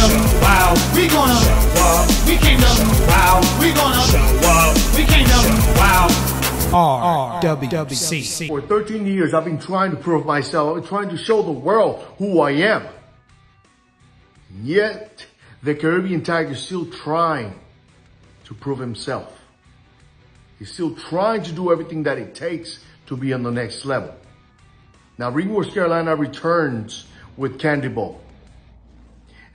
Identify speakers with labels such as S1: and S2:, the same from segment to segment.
S1: to wow. We gonna wow. We came to wow. We gonna wow. We came to wow. RWC.
S2: For 13 years, I've been trying to prove myself, trying to show the world who I am. Yet, the Caribbean Tiger is still trying to prove himself. He's still trying to do everything that it takes to be on the next level. Now, North Carolina returns with Candy Bowl.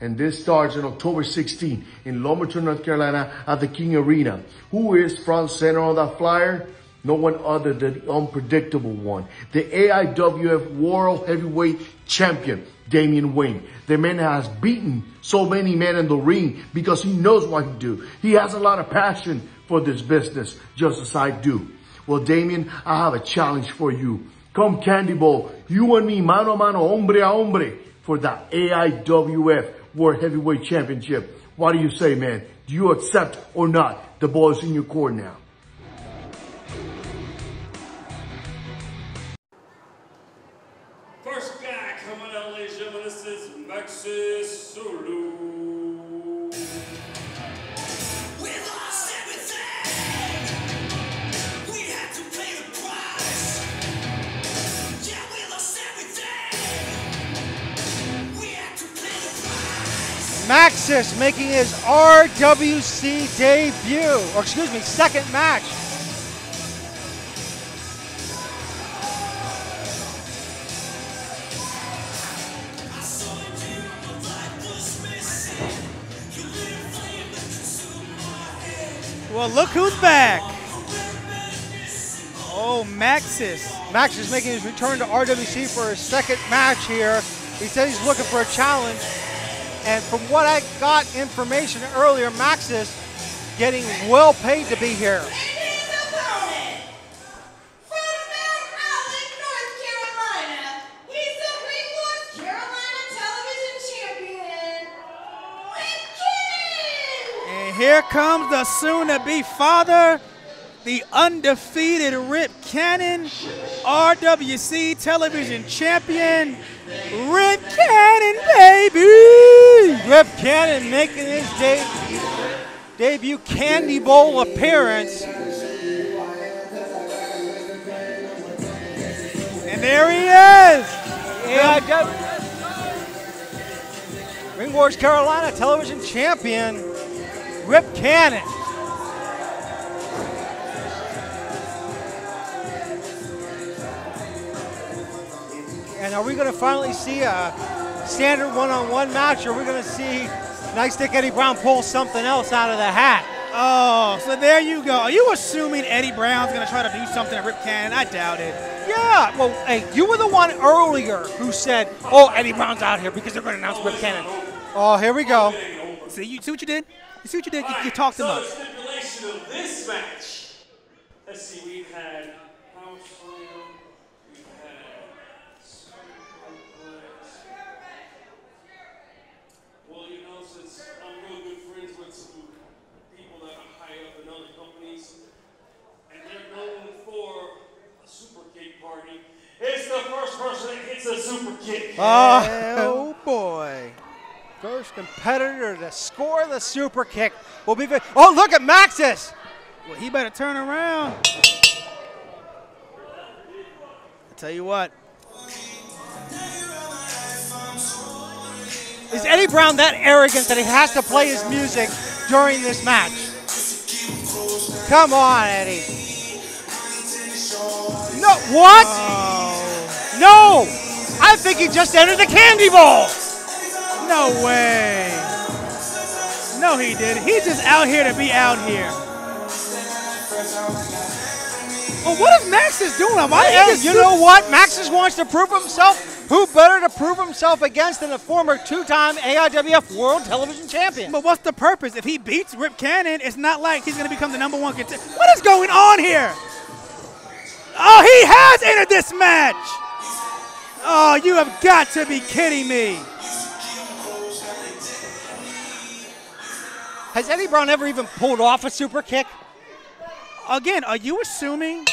S2: And this starts on October 16 in Lumberton, North Carolina at the King Arena. Who is front center on that flyer? No one other than the unpredictable one. The AIWF World Heavyweight Champion, Damien. The man has beaten so many men in the ring because he knows what to do. He has a lot of passion for this business, just as I do. Well, Damien, I have a challenge for you. Come Candy Bowl, you and me, mano a mano, hombre a hombre, for the AIWF World Heavyweight Championship. What do you say, man? Do you accept or not? The ball is in your court now.
S3: First guy coming out, ladies and gentlemen, this is Maxis Zulu.
S4: We lost everything. We had to pay the price. Yeah, we lost everything. We had to pay the price.
S5: Maxis making his RWC debut, or excuse me, second match.
S6: Well, look who's back. Oh, Maxis.
S5: Maxis making his return to RWC for his second match here. He said he's looking for a challenge. And from what I got information earlier, Maxis getting well paid to be here.
S6: Here comes the soon-to-be father, the undefeated Rip Cannon, RWC television champion, Rip Cannon, baby!
S5: Rip Cannon making his debut Candy Bowl appearance.
S6: And there he is!
S5: AIWF North Carolina television champion, Rip Cannon. And are we going to finally see a standard one-on-one match, or are we going to see Nightstick Eddie Brown pull something else out of the hat?
S6: Oh, so there you go. Are you assuming Eddie Brown's going to try to do something to Rip Cannon? I doubt it.
S5: Yeah, well, hey, you were the one earlier who said, oh, Eddie Brown's out here because they're going to announce Rip Cannon. Oh, here we go.
S6: See what you did? You see what you did? You talked him up.
S3: So the stipulation of this match. Let's see, we've had House Slam, we've had Superplex. Well, you know, since I'm real good friends with some people that are high up in other companies, and they're known for a super kick party, it's the first person that hits a super kick.
S6: Oh boy.
S5: First competitor to score the super kick will be. Oh, look at Maxis!
S6: Well, he better turn around. I tell you what.
S5: Is Eddie Brown that arrogant that he has to play his music during this match? Come on, Eddie. No, what?
S6: Oh.
S5: No! I think he just entered the Candy Bowl!
S6: No way. No, he didn't. He's just out here to be out here. Well, what is Maxis doing?
S5: You know what? Maxis wants to prove himself. Who better to prove himself against than a former two-time AIWF World Television Champion?
S6: But what's the purpose? If he beats Rip Cannon, it's not like he's going to become the #1 contender. What is going on here? Oh, he has entered this match. Oh, you have got to be kidding me.
S5: Has Eddie Brown ever even pulled off a super kick?
S6: Again, are you assuming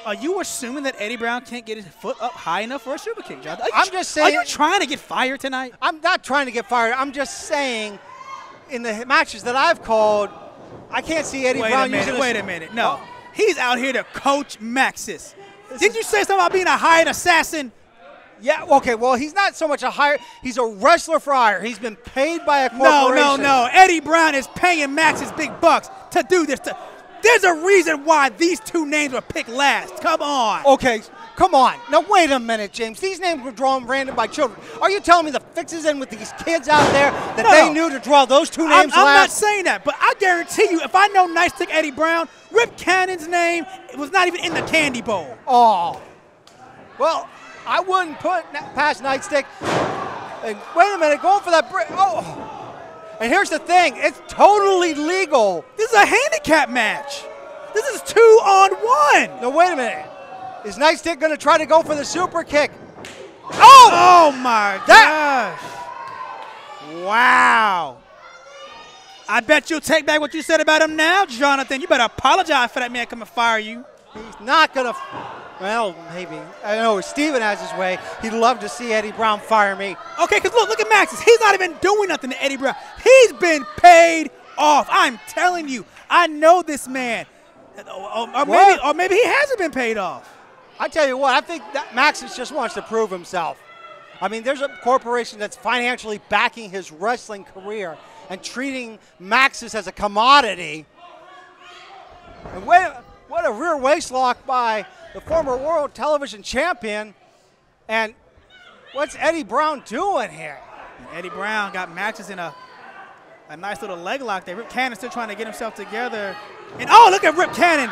S6: Are you assuming that Eddie Brown can't get his foot up high enough for a super kick, John?
S5: I'm just saying.
S6: Are you trying to get fired tonight?
S5: I'm not trying to get fired. I'm just saying, in the matches that I've called, I can't see Eddie Brown using this.
S6: Wait a minute. No. He's out here to coach Maxis. Did you say something about being a hired assassin?
S5: Yeah, okay, well, he's not so much a hire. He's a wrestler for hire. He's been paid by a corporation.
S6: No. Eddie Brown is paying Maxis big bucks to do this. There's a reason why these two names were picked last. Come on.
S5: Okay, come on. Now, wait a minute, James. These names were drawn random by children. Are you telling me the fixes in with these kids out there that they knew to draw those two names last?
S6: I'm not saying that, but I guarantee you, if I know Night Stick Eddie Brown, Rip Cannon's name was not even in the candy bowl.
S5: Oh. Well, I wouldn't put past Nightstick. Wait a minute, going for that brick. Oh. And here's the thing, it's totally legal.
S6: This is a handicap match. This is 2-on-1.
S5: No, wait a minute. Is Nightstick going to try to go for the super kick?
S6: Oh my gosh. Wow. I bet you'll take back what you said about him now, Jonathan. You better apologize for that man coming to fire you.
S5: He's not going to. Well, maybe. I know Steven has his way. He'd love to see Eddie Brown fire me.
S6: Okay, because look at Maxis. He's not even doing nothing to Eddie Brown. He's been paid off. I'm telling you. I know this man. Or maybe he hasn't been paid off.
S5: I tell you what, I think that Maxis just wants to prove himself. I mean, there's a corporation that's financially backing his wrestling career and treating Maxis as a commodity. And what a rear waist lock by the former world television champion. And what's Eddie Brown doing here?
S6: Eddie Brown got Maxis in a nice little leg lock there. Rip Cannon's still trying to get himself together. And oh, look at Rip Cannon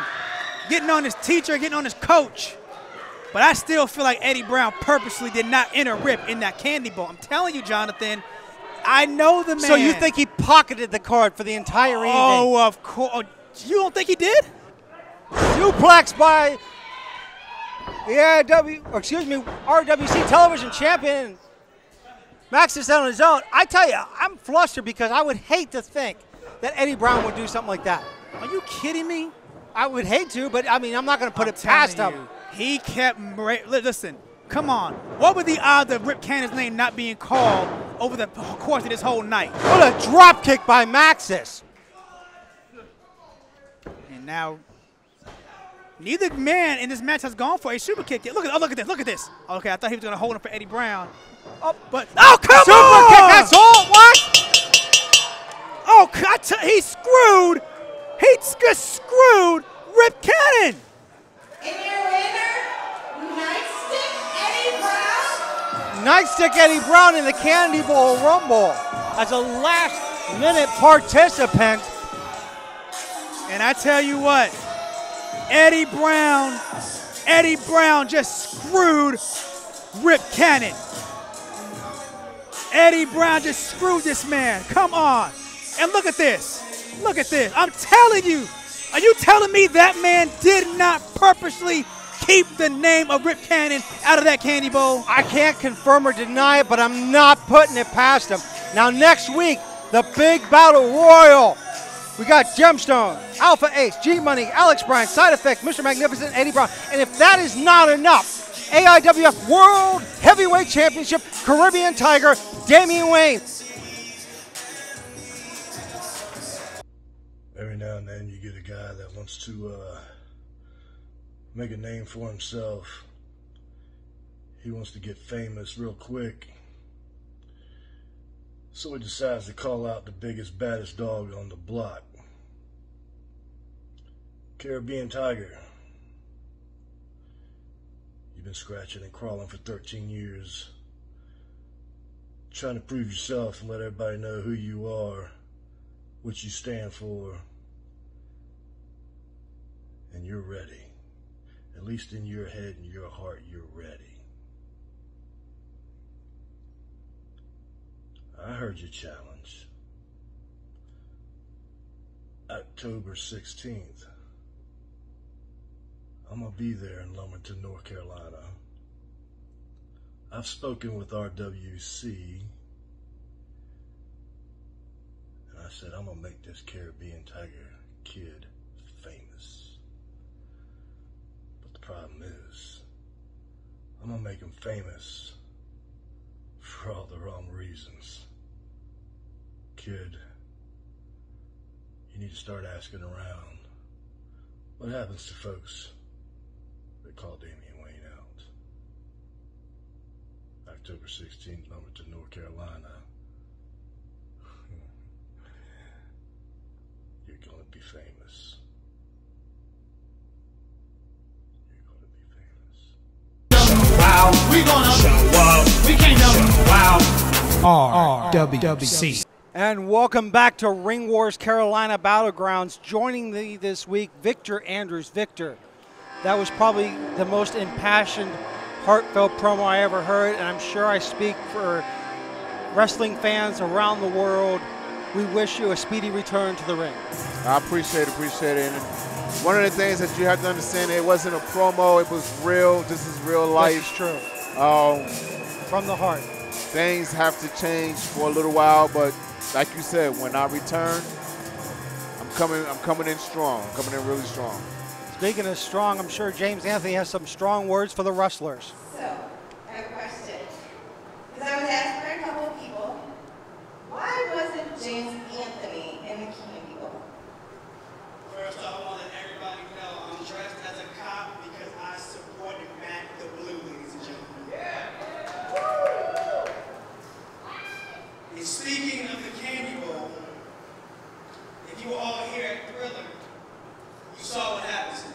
S6: getting on his teacher, getting on his coach. But I still feel like Eddie Brown purposely did not enter Rip in that candy bowl. I'm telling you, Jonathan, I know the man.
S5: So you think he pocketed the card for the entire evening?
S6: Oh, of course. Oh, you don't think he did?
S5: Suplex by the RWC television champion, Maxis on his own. I tell you, I'm flustered because I would hate to think that Eddie Brown would do something like that.
S6: Are you kidding me?
S5: I would hate to, but I mean, I'm not going to put it past him.
S6: He kept, listen, come on. What were the odds of Rip Cannon's name not being called over the course of this whole night?
S5: What a drop kick by Maxis.
S6: And now, neither man in this match has gone for a super kick yet. Look at this. Okay, I thought he was going to hold him for Eddie Brown. Oh, but come
S5: super
S6: on!
S5: Kick, that's all. What?
S6: Oh, he screwed. He just screwed Rip Cannon.
S7: And your winner, Nightstick Eddie Brown.
S5: Nightstick Eddie Brown in the Candy Bowl Rumble as a last-minute participant.
S6: And I tell you what, Eddie Brown just screwed Rip Cannon. Eddie Brown just screwed this man. Come on. And look at this. Look at this. I'm telling you. Are you telling me that man did not purposely keep the name of Rip Cannon out of that candy bowl?
S5: I can't confirm or deny it, but I'm not putting it past him. Now next week, the big battle royal. We got Gemstone, Alpha Ace, G-Money, Alex Bryant, Side Effect, Mr. Magnificent, Eddie Brown. And if that is not enough, AIWF World Heavyweight Championship, Caribbean Tiger, Damien Wayne.
S8: Every now and then you get a guy that wants to make a name for himself. He wants to get famous real quick. So he decides to call out the biggest, baddest dog on the block. Caribbean Tiger. You've been scratching and crawling for 13 years. Trying to prove yourself and let everybody know who you are, what you stand for. And you're ready. At least in your head and your heart, you're ready. I heard your challenge. October 16th. I'm going to be there in Lumberton, North Carolina. I've spoken with RWC. And I said, I'm going to make this Caribbean Tiger kid famous. But the problem is, I'm gonna make him famous for all the wrong reasons. Kid, you need to start asking around. What happens to folks that call Damien Wayne out? October 16th, Lumberton, North Carolina. You're gonna be famous. You're gonna be famous.
S1: Wow, we gonna show up. We came down. Wow.
S6: RWC. And welcome back to Ring Wars Carolina Battlegrounds. Joining me this week, Victor Andrews. Victor, that was probably the most impassioned, heartfelt promo I ever heard, and I'm sure I speak for wrestling fans around the world. We wish you a speedy return to the ring.
S9: I appreciate it. And one of the things that you have to understand, it wasn't a promo, it was real. This is real life.
S6: This is true. From the heart.
S9: Things have to change for a little while, but like you said, when I return, I'm coming in strong. I'm coming in really strong.
S6: Speaking of strong, I'm sure James Anthony has some strong words for the wrestlers.
S7: So, I have a question. Because I was asked by a couple of people, why wasn't James Anthony in the Candy Bowl?
S10: First off, I want to let everybody know I'm dressed as a cop because I support and back the blue, ladies and gentlemen. Yeah. And speaking of the Candy Bowl, if you were all here at Thriller, you saw what happened to me.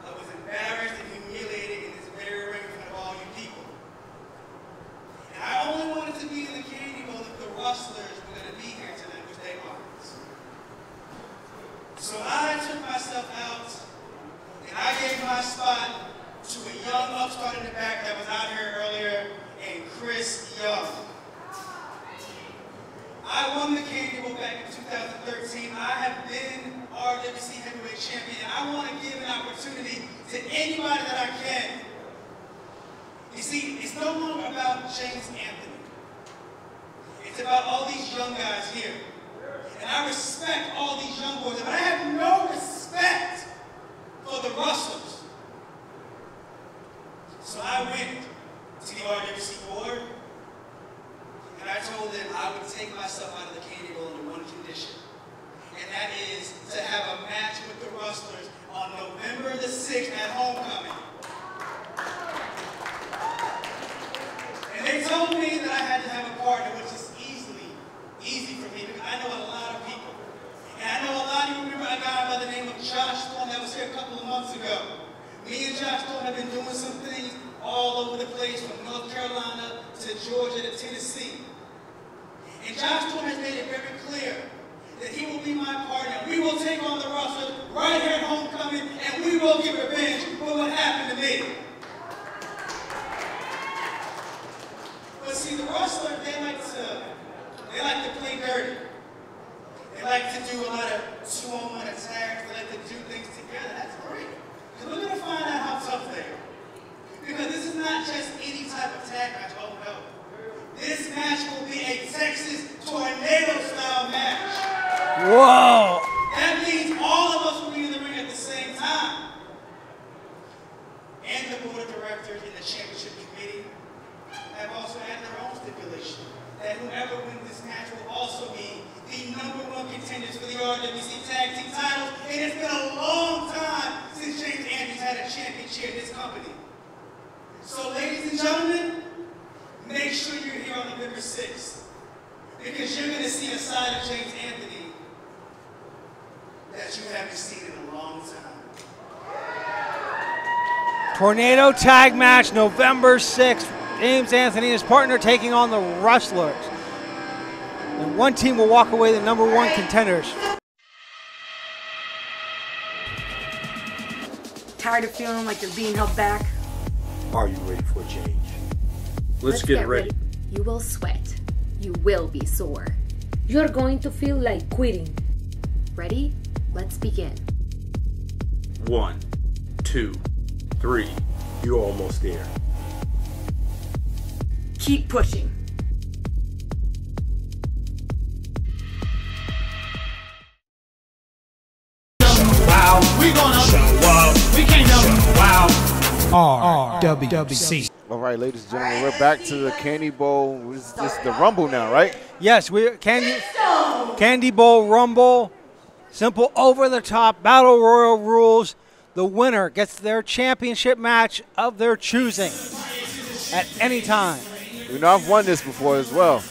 S10: I was embarrassed and humiliated in this very ring in front of all you people. And I only wanted to be in the Candy Bowl if the rustlers were going to be here tonight, which they aren't. So I took myself out and I gave my spot to a young upstart in the back that was out here earlier, and Chris Young. I won the Candy Bowl back in 2013. I have been RWC Heavyweight Champion, and I want to give an opportunity to anybody that I can. You see, it's no longer about James Anthony. It's about all these young guys here. And I respect all these young boys, but I have no respect for the rustlers. So I went to the RWC board, and I told them I would take myself out of the Candy Bowl under one condition. And that is to have a match with the rustlers on November the 6th at Homecoming. And they told me that I had to have a partner, which is easy for me because I know a lot of people. And I know a lot of you remember a guy by the name of Josh Storm that was here a couple of months ago. Me and Josh Storm have been doing some things all over the place, from North Carolina to Georgia to Tennessee. And Josh Storm has made it very clear that he will be my partner. We will take on the rustlers right here at Homecoming, and we will get revenge for what happened to me. But see, the rustlers, they like to play dirty. They like to do a lot of 2-on-1 attacks. They like to do things together. That's great. Because we're going to find out how tough they are. Because this is not just any type of tag match. Oh no. This match will be a Texas tornado-style match.
S6: Whoa!
S10: That means all of us will be in the ring at the same time. And the board of directors and the championship committee have also added their own stipulation that whoever wins this match will also be the #1 contenders for the RWC Tag Team titles. And it's been a long time since James Andrews had a championship in this company. So, ladies and gentlemen, make sure you're here on November 6th, because you're going to see a side of James Anthony that you haven't seen in a long time.
S6: Tornado tag match, November 6th. James Anthony and his partner taking on the Rustlers. And one team will walk away the #1 contenders.
S11: Tired of feeling like you're being held back?
S12: Are you ready for a change? Let's get ready.
S13: You will sweat. You will be sore. You're going to feel like quitting. Ready? Let's begin.
S12: 1, 2, 3. You're almost there.
S11: Keep pushing.
S1: Wow, we gonna show up. We came down. Wow.
S12: RWC.
S9: All right, ladies and gentlemen, we're back to the Candy Bowl. This is the Rumble now, right?
S5: Yes, we're Candy Bowl Rumble. Simple over-the-top battle royal rules. The winner gets their championship match of their choosing at any time.
S9: You know, I've won this before as well.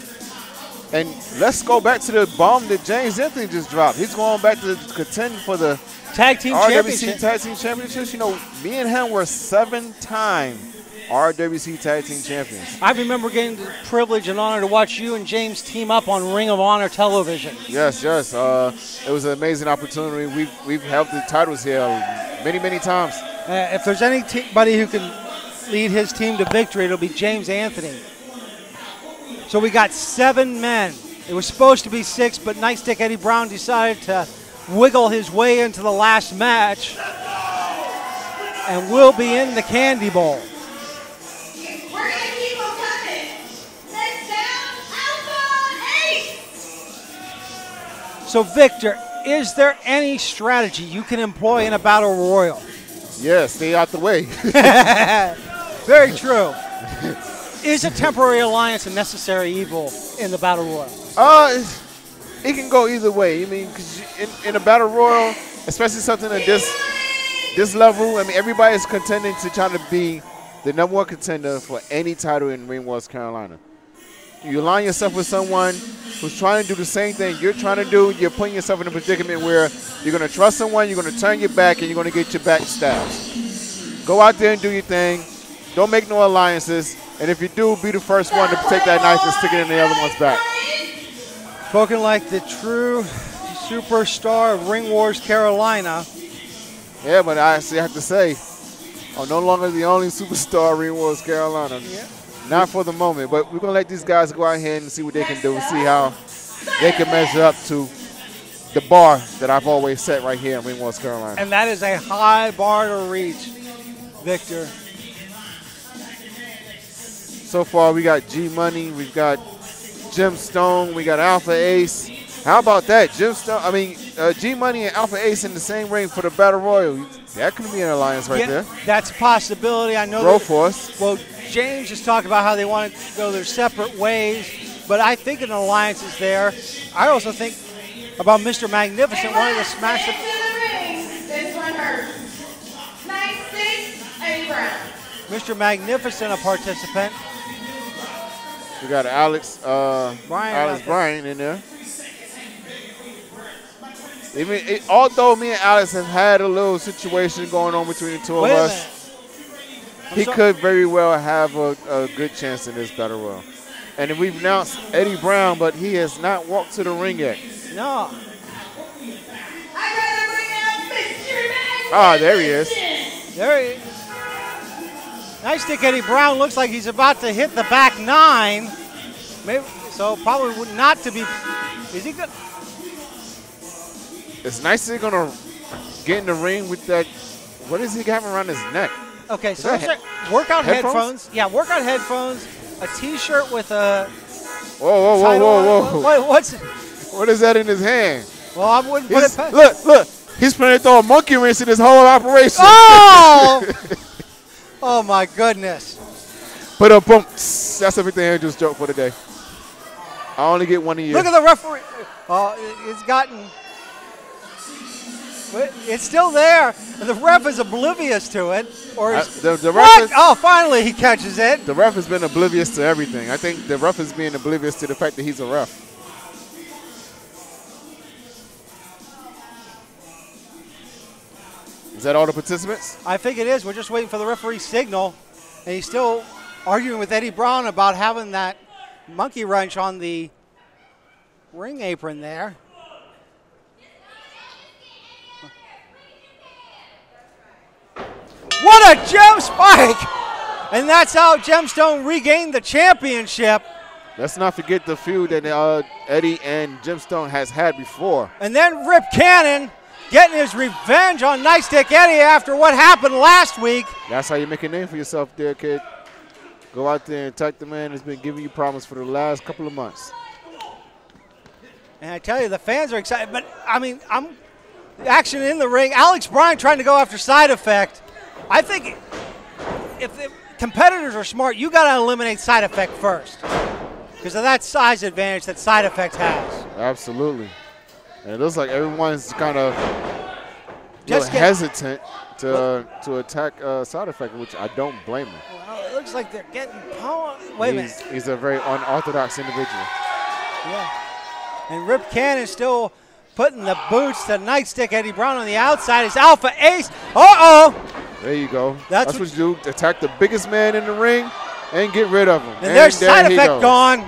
S9: And let's go back to the bomb that James Anthony just dropped. He's going back to contend for the
S5: Tag Team
S9: RWC
S5: Championship.
S9: Tag Team Championships. You know, me and him were 7-time RWC Tag Team Champions.
S5: I remember getting the privilege and honor to watch you and James team up on Ring of Honor television.
S9: Yes. It was an amazing opportunity. We've held the titles here many times.
S5: If there's anybody who can lead his team to victory, it'll be James Anthony. So we got 7 men. It was supposed to be 6, but Nightstick Eddie Brown decided to wiggle his way into the last match and will be in the Candy Bowl.
S7: We're going to keep them coming. Next down, Alpha 8.
S5: So Victor, is there any strategy you can employ in a battle royal?
S9: Yeah, stay out the way.
S5: Very true. Is a temporary alliance a necessary evil in the battle royal?
S9: It can go either way. I mean, because in a battle royal, especially something at this level, I mean, everybody's contending to try to be the #1 contender for any title in Ring Wars Carolina. You align yourself with someone who's trying to do the same thing you're trying to do. You're putting yourself in a predicament where you're going to trust someone, you're going to turn your back, and you're going to get your back stabbed. Go out there and do your thing. Don't make no alliances. And if you do, be the first one to take that knife and stick it in the other one's back.
S5: Spoken like the true superstar of Ring Wars Carolina.
S9: Yeah, but I have to say, I'm no longer the only superstar of Ring Wars Carolina.
S5: Yeah.
S9: Not for the moment, but we're going to let these guys go out here and see what they can do, see how they can measure up to the bar that I've always set right here in Ring Wars Carolina.
S5: And that is a high bar to reach, Victor.
S9: So far, we got G-Moniy, we've got Jim Stone, we got Alpha Ace. How about that? G-Moniy and Alpha Ace in the same ring for the Battle Royal. That could be an alliance right there.
S5: That's a possibility. I know.
S9: Broforce.
S5: Well, James just talked about how they want to go their separate ways, but I think an alliance is there. I also think about Mr. Magnificent wanting to smash it.
S7: This one hurts. Nightstick Eddie Brown.
S5: Mr. Magnificent, a participant.
S9: We got Alex Bryant in there. Although me and Alex have had a little situation going on between the two of us, he could very well have a good chance in this battle royal. And we've announced Eddie Brown, but he has not walked to the ring yet.
S5: No.
S9: Ah, there he is.
S5: There he is. Nightstick Eddie Brown looks like he's about to hit the back 9. Maybe, so probably would not to be. Is he good?
S9: Is Nightstick gonna get in the ring with that? What is he having around his neck?
S5: Okay, so workout headphones. Yeah, workout headphones. A T-shirt with a.
S9: Whoa! What is that in his hand?
S5: Well, I wouldn't put it past.
S9: Look! He's planning to throw a monkey wrench in this whole operation.
S5: Oh! Oh my goodness!
S9: Put a bump. That's everything Andrew's joke for today. I only get one a year.
S5: Look at the referee. Oh, it's gotten. It's still there. The ref is oblivious to it. Or is,
S9: the ref
S5: what? Oh, finally he catches it.
S9: The ref has been oblivious to everything. I think the ref is being oblivious to the fact that he's a ref. Is that all the participants?
S5: I think it is. We're just waiting for the referee's signal. And he's still arguing with Eddie Brown about having that monkey wrench on the ring apron there. What a gem spike! And that's how Gemstone regained the championship.
S9: Let's not forget the feud that Eddie and Gemstone has had before.
S5: And then Rip Cannon getting his revenge on Nightstick Eddie after what happened last week.
S9: That's how you make a name for yourself there, kid. Go out there and attack the man who's been giving you problems for the last couple of months.
S5: And I tell you, the fans are excited. But, I mean, action in the ring. Alex Bryant trying to go after Side Effect. I think if the competitors are smart, you got to eliminate Side Effect first because of that size advantage that Side Effect has.
S9: Absolutely. And it looks like everyone's kind of hesitant to attack Side Effect, which I don't blame him.
S5: Well, it looks like they're getting power. Wait a minute.
S9: He's a very unorthodox individual.
S5: Yeah. And Rip Cannon still putting the boots to Nightstick Eddie Brown on the outside. Is Alpha Ace. Uh-oh.
S9: There you go. That's what you do. Attack the biggest man in the ring and get rid of him.
S5: And there's Side Effect gone.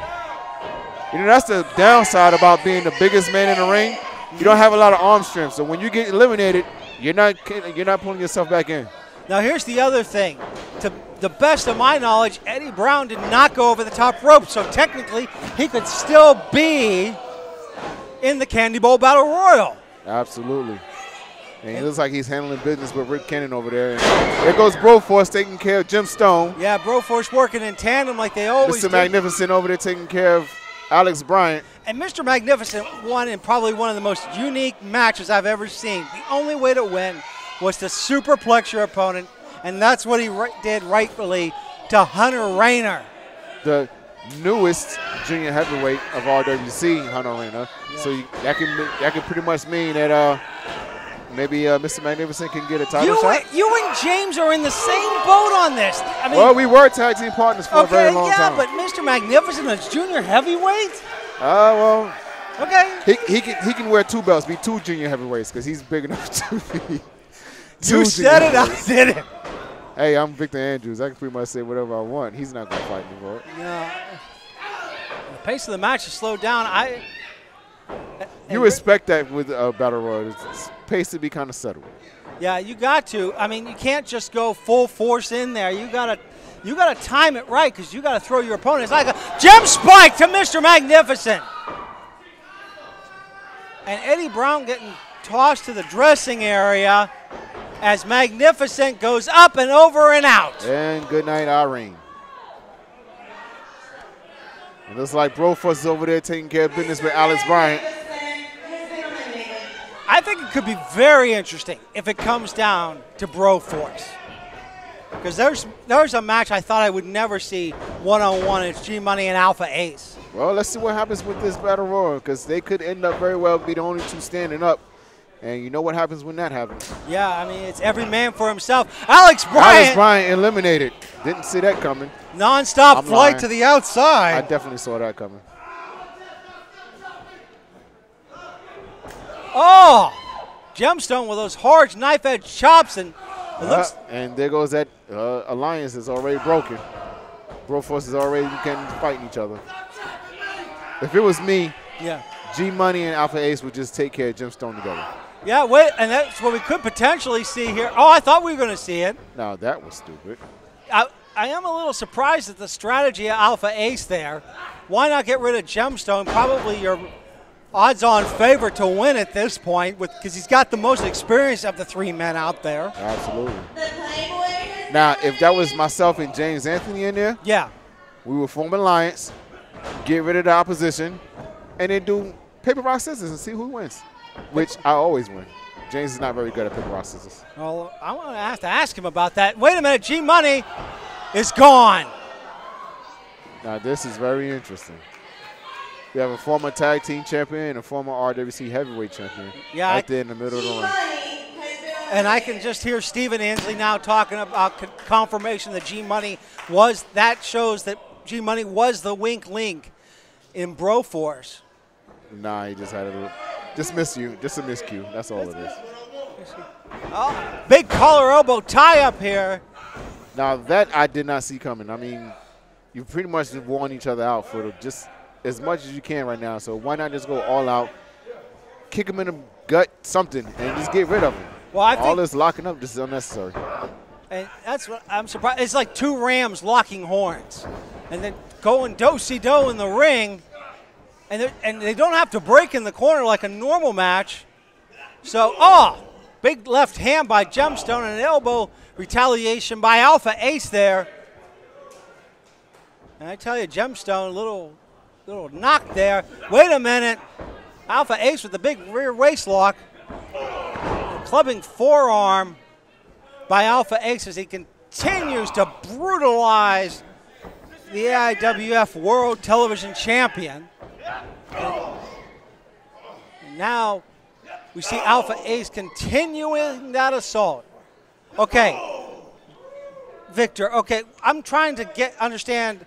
S9: You know, that's the downside about being the biggest man in the ring. You don't have a lot of arm strength. So when you get eliminated, you're not pulling yourself back in.
S5: Now here's the other thing. To the best of my knowledge, Eddie Brown did not go over the top rope. So technically, he could still be in the Candy Bowl Battle Royal.
S9: Absolutely. And it looks like he's handling business with Rick Cannon over there. And there goes Broforce taking care of Jim Stone.
S5: Yeah, Broforce working in tandem like they always do.
S9: Mr. Magnificent over there taking care of Alex Bryant.
S5: And Mr. Magnificent won in probably one of the most unique matches I've ever seen. The only way to win was to superplex your opponent, and that's what he did rightfully to Hunter Rayner.
S9: The newest junior heavyweight of RWC, Hunter Rayner. Yeah. So that can pretty much mean that maybe Mr. Magnificent can get a title shot.
S5: You and James are in the same boat on this. I mean,
S9: well, we were tag team partners for a very long time.
S5: Yeah, but Mr. Magnificent is junior heavyweight?
S9: Well.
S5: Okay.
S9: He can wear two belts, be two junior heavyweights, because he's big enough to be.
S5: You said it, I did it.
S9: Hey, I'm Victor Andrews. I can pretty much say whatever I want. He's not going to fight me for it.
S5: Yeah. The pace of the match has slowed down.
S9: You respect that with Battle Royal. It's pace to be kind of settled.
S5: Yeah, you got to. I mean, you can't just go full force in there. You got to time it right because you got to throw your opponent. It's like a gem spike to Mr. Magnificent. And Eddie Brown getting tossed to the dressing area as Magnificent goes up and over and out.
S9: And good night, Irene. It looks like Broforce is over there taking care of business with Alex Bryant.
S5: I think it could be very interesting if it comes down to Broforce. Because there's a match I thought I would never see one-on-one. It's G-Moniy and Alpha Ace.
S9: Well, let's see what happens with this Battle Royal because they could end up very well be the only two standing up. And you know what happens when that happens.
S5: Yeah, I mean, it's every man for himself. Alex Bryant
S9: eliminated. Didn't see that coming.
S5: Non-stop flight to the outside.
S9: I definitely saw that coming.
S5: Oh, Gemstone with those hard knife-edge chops. And it looks
S9: and there goes that alliance is already broken. Broforce is already fighting each other. If it was me,
S5: yeah,
S9: G-Moniy and Alpha Ace would just take care of Gemstone together.
S5: Yeah, wait, and that's what we could potentially see here. Oh, I thought we were going to see it.
S9: No, that was stupid.
S5: I am a little surprised at the strategy of Alpha Ace there. Why not get rid of Gemstone? Probably your odds-on favorite to win at this point because he's got the most experience of the three men out there.
S9: Absolutely. Now, if that was myself and James Anthony in there,
S5: yeah,
S9: we would form an alliance, get rid of the opposition, and then do paper, rock, scissors and see who wins, which I always win. James is not very good at paper, rock, scissors.
S5: Well, I want to have to ask him about that. Wait a minute, G-Moniy is gone.
S9: Now, this is very interesting. We have a former tag team champion and a former RWC heavyweight champion right there in the middle of the ring.
S5: And I can just hear Stephen Hensley now talking about confirmation that G-Moniy was, that shows that G-Moniy was the wink link in Broforce.
S9: Nah, he just had just a miscue. That's all it is.
S5: Oh, big collar elbow tie up here.
S9: Now that I did not see coming. I mean, you pretty much worn each other out for just as much as you can right now. So why not just go all out, kick him in the gut, something, and just get rid of him.
S5: Well, I think
S9: all this locking up just is unnecessary.
S5: And that's what I'm surprised. It's like two rams locking horns, and then going do-si-do in the ring, and they don't have to break in the corner like a normal match. So, big left hand by Gemstone and an elbow retaliation by Alpha Ace there. And I tell you, Gemstone, little knock there. Wait a minute. Alpha Ace with the big rear waist lock. Clubbing forearm by Alpha Ace as he continues to brutalize the AIWF World Television Champion. And now we see Alpha Ace continuing that assault. Okay, Victor, okay, I'm trying to understand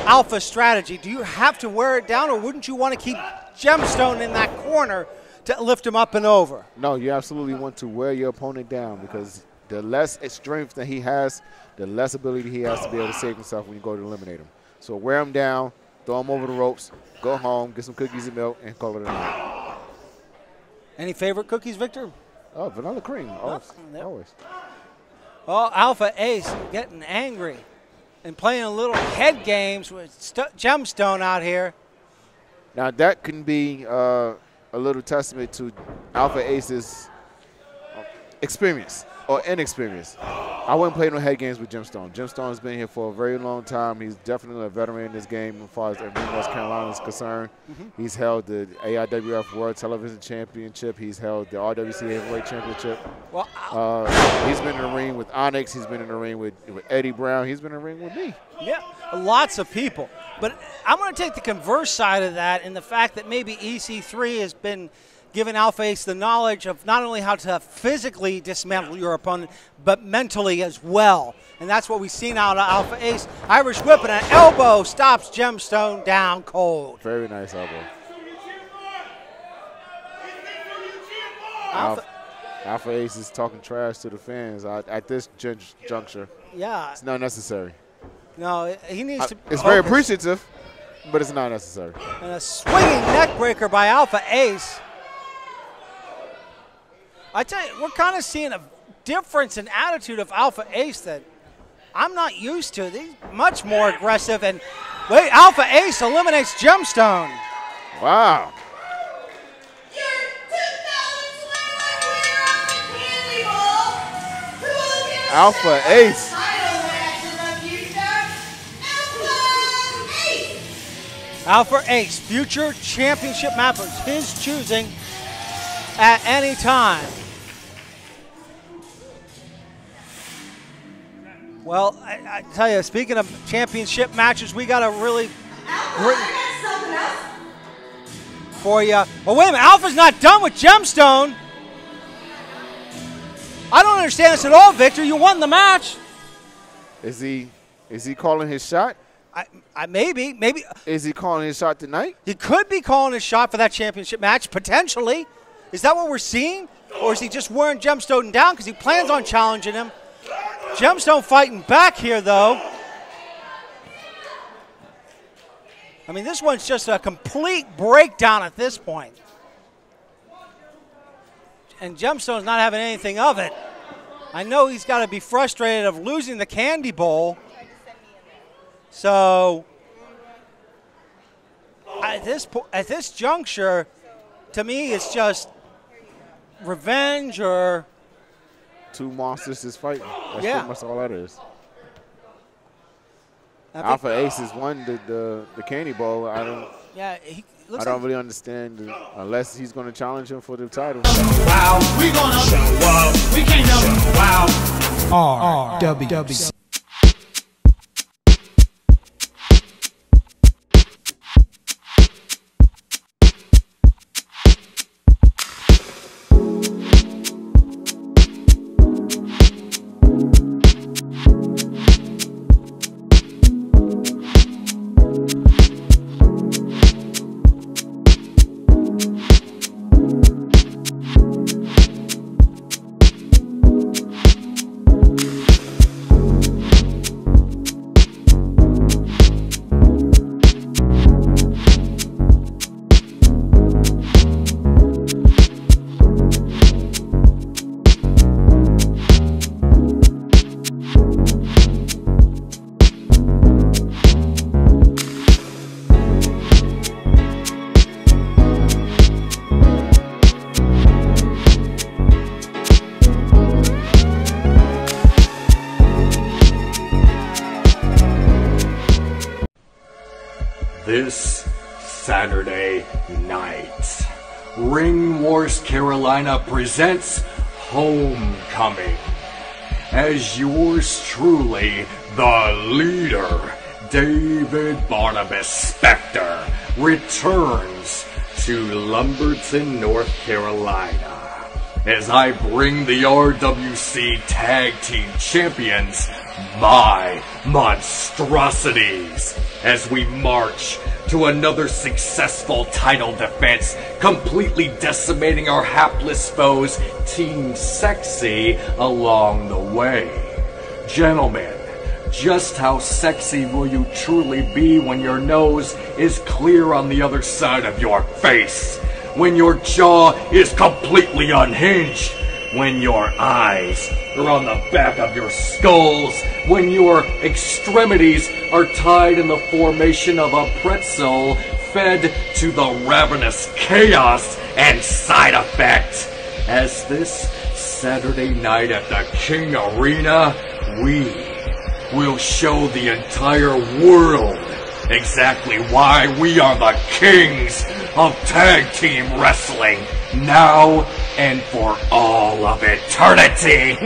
S5: Alpha's strategy. Do you have to wear it down, or wouldn't you want to keep Gemstone in that corner to lift him up and over?
S9: No, you absolutely want to wear your opponent down, because the less strength that he has, the less ability he has to be able to save himself when you go to eliminate him. So wear him down, throw him over the ropes, go home, get some cookies and milk, and call it a night.
S5: Any favorite cookies, Victor?
S9: Oh, vanilla cream, always. Always.
S5: Oh, Alpha Ace getting angry and playing a little head games with Gemstone out here.
S9: Now that can be a little testament to Alpha Ace's experience or inexperience. I wouldn't play no head games with Gemstone. Gemstone's been here for a very long time. He's definitely a veteran in this game as far as North Carolina is concerned. He's held the AIWF World Television Championship. He's held the RWC Heavyweight Championship.
S5: Well,
S9: he's been in the ring with Onyx. He's been in the ring with Eddie Brown. He's been in the ring with me.
S5: Yeah, lots of people. But I'm going to take the converse side of that, in the fact that maybe EC3 has been giving Alpha Ace the knowledge of not only how to physically dismantle your opponent, but mentally as well. And that's what we've seen out of Alpha Ace. Irish whip and an elbow stops Gemstone down cold.
S9: Very nice elbow. Alpha Ace is talking trash to the fans at this juncture.
S5: Yeah.
S9: It's not necessary.
S5: No, he needs to
S9: It's very appreciative, but it's not necessary.
S5: And a swinging neck breaker by Alpha Ace. I tell you, we're kind of seeing a difference in attitude of Alpha Ace that I'm not used to. He's much more aggressive. And wait, Alpha Ace eliminates Gemstone.
S9: Wow. Alpha Ace.
S5: Alpha Ace, future championship mapper, his choosing at any time. Well, I tell you, speaking of championship matches, we got a really great for you. Well, wait a minute, Alpha's not done with Gemstone. I don't understand this at all, Victor. You won the match.
S9: Is he calling his shot?
S5: Maybe.
S9: Is he calling his shot tonight?
S5: He could be calling his shot for that championship match, potentially. Is that what we're seeing? Or is he just wearing Gemstone down because he plans on challenging him? Gemstone fighting back here, though. I mean, this one's just a complete breakdown at this point. And Gemstone's not having anything of it. I know he's got to be frustrated of losing the candy bowl. So at this juncture, to me, it's just revenge or
S9: two monsters is fighting. That's
S5: yeah.
S9: pretty much all that is. Alpha Ace has won the candy bowl. I don't really understand unless he's going to challenge him for the title.
S1: Wow, we gonna show up. We came down. Wow. RWC.
S14: This Saturday night, Ring Wars Carolina presents Homecoming. as yours truly, the leader, David Barnabas Spector, returns to Lumberton, North Carolina, as I bring the RWC Tag Team Champions my monstrosities, as we march to another successful title defense, completely decimating our hapless foes, Team Sexy, along the way. Gentlemen, just how sexy will you truly be when your nose is clear on the other side of your face? When your jaw is completely unhinged? When your eyes are on the back of your skulls? When your extremities are tied in the formation of a pretzel, fed to the ravenous chaos and side effect? As this Saturday night at the King Arena, we will show the entire world exactly why we are the kings of tag team wrestling, now and for all of eternity.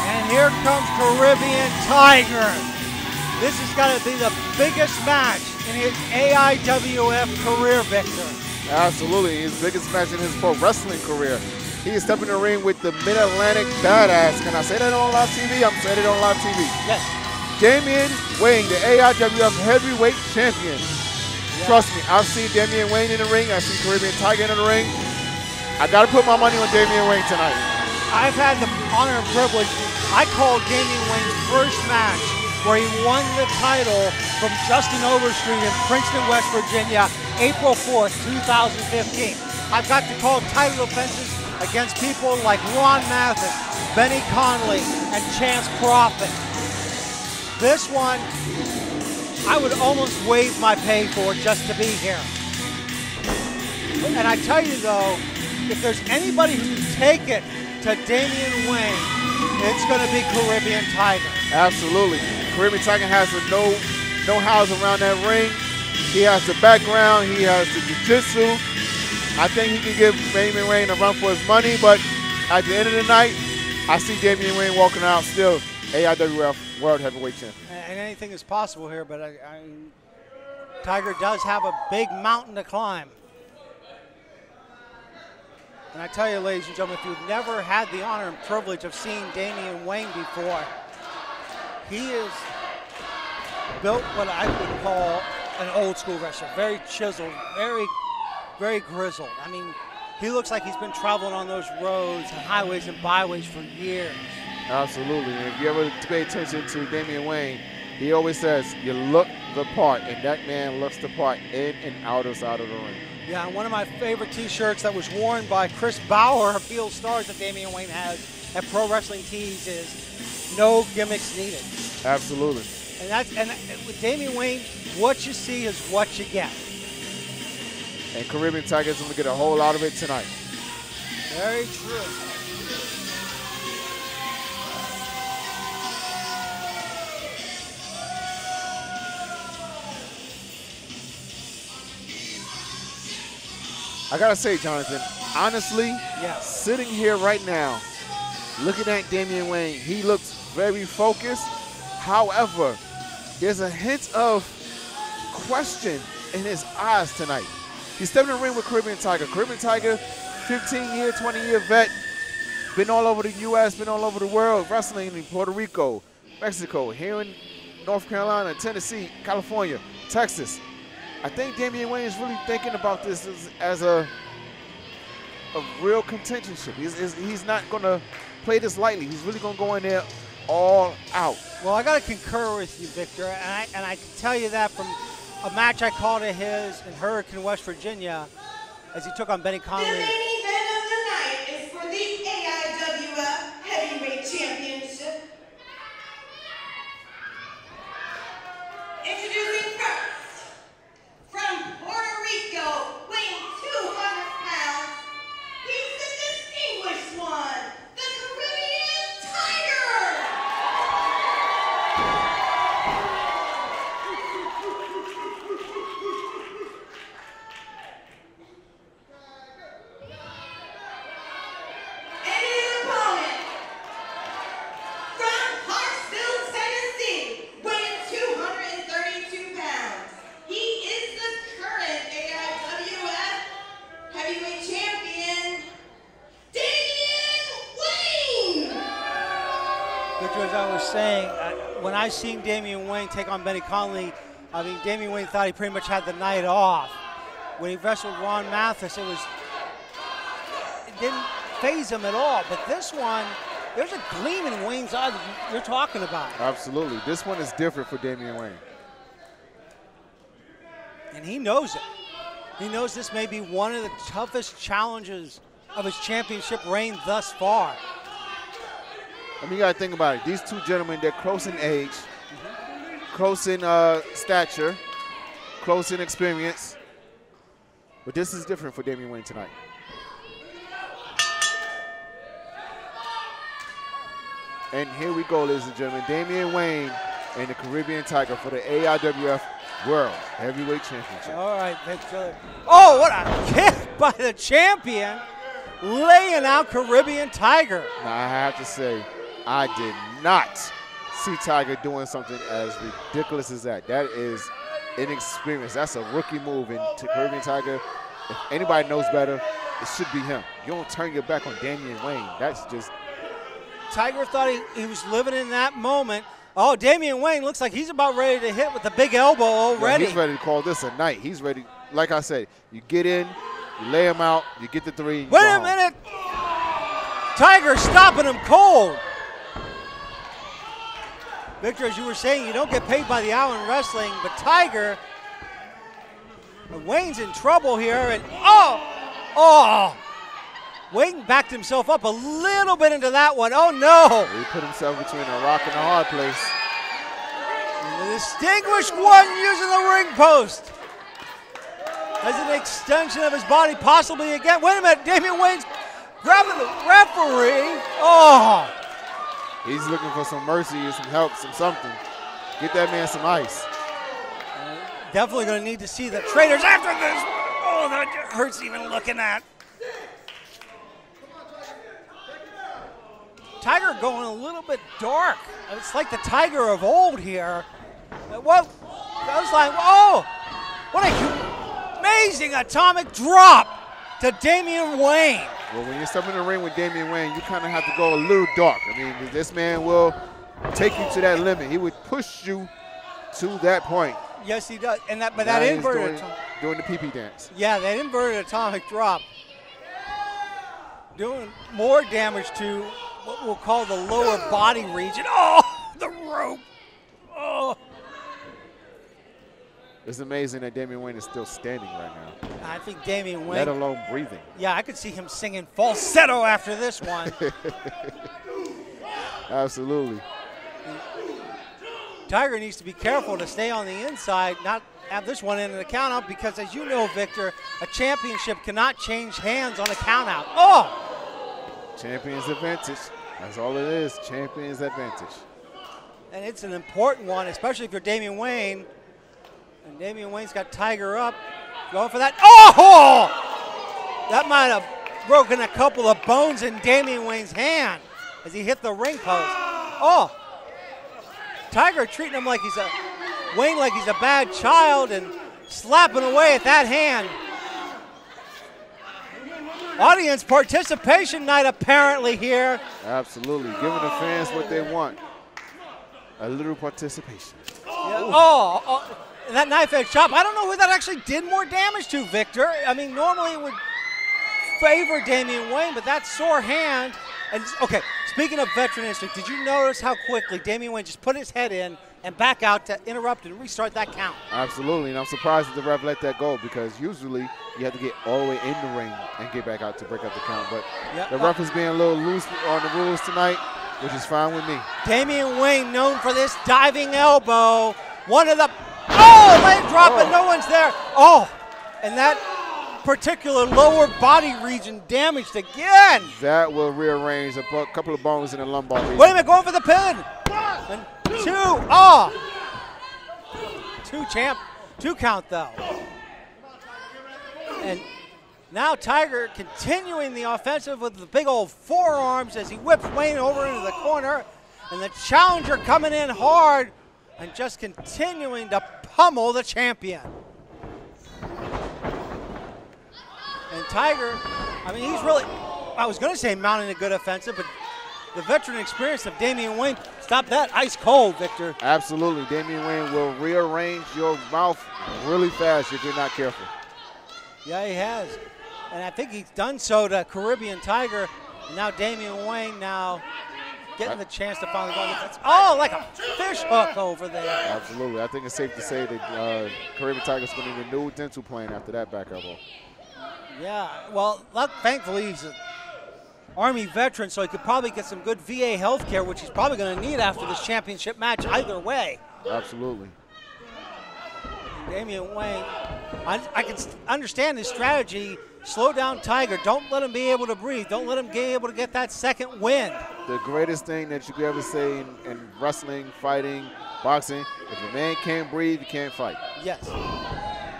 S5: And here comes Caribbean Tiger. This has got to be the biggest match in his AIWF career, Victor.
S9: Absolutely, his biggest match in his pro wrestling career. He is stepping in the ring with the Mid-Atlantic Badass. Can I say that on live TV? I'm saying it on live TV.
S5: Yes.
S9: Damien Wayne, the AIWF Heavyweight Champion. Yeah. Trust me, I've seen Damien Wayne in the ring. I've seen Caribbean Tiger in the ring. I got to put my money on Damien Wayne tonight.
S5: I've had the honor and privilege. I called Damien Wayne's first match where he won the title from Justin Overstreet in Princeton, West Virginia, April 4th, 2015. I've got to call title defenses against people like Ron Mathis, Benny Conley, and Chance Crawford. This one, I would almost waive my pay for just to be here. And I tell you though, if there's anybody who can take it to Damien Wayne, it's going to be Caribbean Tiger.
S9: Absolutely. Caribbean Tiger has the know-hows around that ring. He has the background. He has the jiu-jitsu. I think he can give Damien Wayne a run for his money, but at the end of the night, I see Damien Wayne walking out still AIWF World Heavyweight Champion.
S5: And anything is possible here, but Tiger does have a big mountain to climb. And I tell you, ladies and gentlemen, if you've never had the honor and privilege of seeing Damien Wayne before, he is built what I would call an old school wrestler. Very chiseled, very grizzled. I mean, he looks like he's been traveling on those roads and highways and byways for years.
S9: Absolutely. And if you ever pay attention to Damien Wayne, he always says, you look the part, and that man looks the part in and out of the ring.
S5: Yeah, and one of my favorite t-shirts that was worn by Chris Bauer of Heel Stars that Damien Wayne has at Pro Wrestling Tees is no gimmicks needed.
S9: Absolutely.
S5: And with Damien Wayne, what you see is what you get.
S9: And Caribbean Tiger is going to get a whole lot of it tonight.
S5: Very true.
S9: I gotta say, Jonathan, honestly,
S5: yes,
S9: sitting here right now, looking at Damien Wayne, he looks very focused. However, there's a hint of question in his eyes tonight. He's stepping in the ring with Caribbean Tiger. Caribbean Tiger, 15-year, 20-year vet, been all over the U.S., been all over the world, wrestling in Puerto Rico, Mexico, here in North Carolina, Tennessee, California, Texas. I think Damien Wayne is really thinking about this as a real contentionship. He's not going to play this lightly. He's really going to go in there all out.
S5: Well, I got to concur with you, Victor, and I can tell you that from a match I called of his in Hurricane, West Virginia, as he took on Benny Conley.
S7: The main event of the night is for the AIWF Heavyweight Championship. Introducing first, from Puerto Rico, weighing 200 pounds, he's the distinguished one, the Caribbean
S5: as I was saying, when I seen Damien Wayne take on Benny Conley, I mean, Damien Wayne thought he pretty much had the night off. When he wrestled Ron Mathis, it didn't phase him at all. But this one, there's a gleam in Wayne's eye that you're talking about.
S9: Absolutely. This one is different for Damien Wayne.
S5: And he knows it. He knows this may be one of the toughest challenges of his championship reign thus far.
S9: I mean, you got to think about it. These two gentlemen, they're close in age, close in stature, close in experience. But this is different for Damien Wayne tonight. And here we go, ladies and gentlemen. Damien Wayne and the Caribbean Tiger for the AIWF World Heavyweight Championship.
S5: All right, Victor. Oh, what a kick by the champion, laying out Caribbean Tiger.
S9: Now, I have to say, I did not see Tiger doing something as ridiculous as that. That is inexperience. That's a rookie move. And to Caribbean Tiger, if anybody knows better, it should be him. You don't turn your back on Damien Wayne. That's just...
S5: Tiger thought he was living in that moment. Oh, Damien Wayne looks like he's about ready to hit with the big elbow already.
S9: Yeah, he's ready to call this a night. He's ready. Like I said, you get in, you lay him out, you get the three.
S5: Wait a minute. Tiger stopping him cold. Victor, as you were saying, you don't get paid by the hour in wrestling, but Tiger, Wayne's in trouble here, and Wayne backed himself up a little bit into that one. Oh, no.
S9: He put himself between a rock and a hard place.
S5: And the distinguished one using the ring post as an extension of his body, possibly again. Wait a minute, Damien Wayne's grabbing the referee. Oh.
S9: He's looking for some mercy or some help, some something. Get that man some ice.
S5: Definitely going to need to see the trainers after this. Oh, that hurts even looking at. Tiger going a little bit dark. It's like the Tiger of old here. What? I was like, oh, what an amazing atomic drop to Damien Wayne.
S9: Well, when you step in the ring with Damien Wayne, you kind of have to go a little dark. I mean, this man will take you to that limit. He would push you to that point.
S5: Yes, he does. And that, but that inverted
S9: doing the pee-pee dance.
S5: Yeah, that inverted atomic drop doing more damage to what we'll call the lower body region. Oh, the rope. Oh.
S9: It's amazing that Damien Wayne is still standing right now.
S5: I think Damien Wayne.
S9: Let alone breathing.
S5: Yeah, I could see him singing falsetto after this one.
S9: Absolutely.
S5: Tiger needs to be careful to stay on the inside, not have this one in the count out, because as you know, Victor, a championship cannot change hands on a count out. Oh!
S9: Champion's advantage. That's all it is, champion's advantage.
S5: And it's an important one, especially if you're Damien Wayne. And Damien Wayne's got Tiger up, going for that. Oh! That might have broken a couple of bones in Damien Wayne's hand as he hit the ring post. Oh! Tiger treating him like Wayne like he's a bad child and slapping away at that hand. Audience participation night apparently here.
S9: Absolutely, giving the fans what they want. A little participation.
S5: Yeah. That knife edge chop, I don't know who that actually did more damage to, Victor. I mean, normally it would favor Damien Wayne, but that sore hand. And okay, speaking of veteran instinct, did you notice how quickly Damien Wayne just put his head in and back out to interrupt and restart that count?
S9: Absolutely, and I'm surprised that the ref let that go, because usually you have to get all the way in the ring and get back out to break up the count. But the ref is being a little loose on the rules tonight, which is fine with me.
S5: Damien Wayne known for this diving elbow. One of the, leg drop and no one's there. Oh, and that particular lower body region damaged again.
S9: That will rearrange a couple of bones in the lumbar region.
S5: Wait a minute, going for the pin. And two count though. And now Tiger continuing the offensive with the big old forearms as he whips Wayne over into the corner. And the challenger coming in hard and just continuing to pummel the champion. And Tiger, I mean, he's really, I was going to say mounting a good offensive, but the veteran experience of Damien Wayne stop that ice cold, Victor.
S9: Absolutely. Damien Wayne will rearrange your mouth really fast if you're not careful.
S5: Yeah, he has. And I think he's done so to Caribbean Tiger. And now Damien Wayne now getting the chance to finally go on defense. Oh, like a fish hook over there.
S9: Absolutely. I think it's safe to say that Caribbean Tiger's going to need a new dental plan after that back elbow.
S5: Yeah, well, thankfully he's an Army veteran, so he could probably get some good VA health care, which he's probably going to need after this championship match either way.
S9: Absolutely.
S5: Damien Wayne, I can understand his strategy. Slow down Tiger. Don't let him be able to breathe. Don't let him be able to get that second win.
S9: The greatest thing that you could ever say in wrestling, fighting, boxing, if a man can't breathe, he can't fight.
S5: Yes.